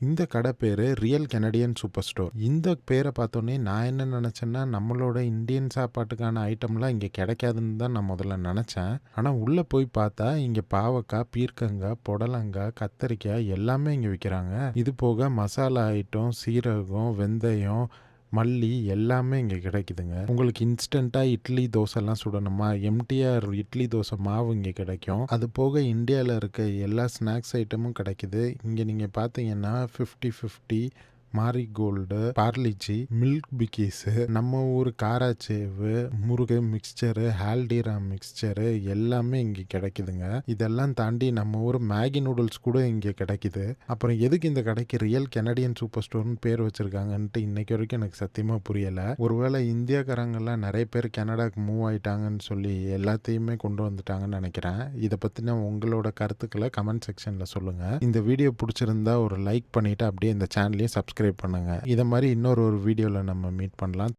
இந்த கடை பேரு ரியல் கெனடியன் சூப்பர் ஸ்டோர். இந்த பேரை பார்த்தோனே நான் என்ன நெனச்சேன்னா, நம்மளோட இந்தியன் சாப்பாட்டுக்கான ஐட்டம்லாம் இங்க கெடைக்காதுன்னு தான் நான் முதல்ல நெனச்சேன். ஆனா உள்ள போய் பார்த்தா, இங்க பாவக்கா, பீர்க்கங்கா, புடலங்கா, கத்தரிக்காய் எல்லாமே இங்க விக்கிறாங்க. இது போக மசாலா ஐட்டம், சீரகம், வெந்தயம், மல்லி எல்லாமே இங்க கிடைக்குதுங்க. உங்களுக்கு இன்ஸ்டன்ட்டா இட்லி, தோசைலாம் சுடணுமா, எம்டிஆர் இட்லி, தோசை மாவு இங்க கிடைக்கும். அது போக இந்தியால இருக்க எல்லா ஸ்நாக்ஸ் ஐட்டமும் கிடைக்குது. இங்க நீங்க பார்த்தீங்கன்னா 50-50, மாரிகோல்டு, பார்லிஜி, மில்க் பிக்கீஸு, நம்ம ஊர் காராச்சேவு, முறுக்கு மிக்ஸ்சரு, ஹால்டிராம் மிக்ஸ்சரு எல்லாமே இங்க கிடைக்குதுங்க. இதெல்லாம் தாண்டி நம்ம ஊர் மேகி நூடுல்ஸ் கூட இங்க கிடைக்குது. அப்புறம் எதுக்கு இந்த கடைக்கு ரியல் கெனடியன் சூப்பர் ஸ்டோர்னு பேர் வச்சிருக்காங்கன்ட்டு இன்னைக்கு வரைக்கும் எனக்கு சத்தியமா புரியல. ஒருவேளை இந்தியாக்காரங்கலாம் நிறைய பேர் கனடாக்கு மூவ் ஆயிட்டாங்கன்னு சொல்லி எல்லாத்தையுமே கொண்டு வந்துட்டாங்கன்னு நினைக்கிறேன். இதை பத்தின உங்களோட கருத்துக்களை கமெண்ட் செக்ஷன்ல சொல்லுங்க. இந்த வீடியோ பிடிச்சிருந்தா ஒரு லைக் பண்ணிட்டு அப்படியே இந்த சேனலையும் சப்ஸ்கிரைப் பண்ணுங்க. இதை மாதிரி இன்னொரு வீடியோவில் நம்ம மீட் பண்ணலாம்.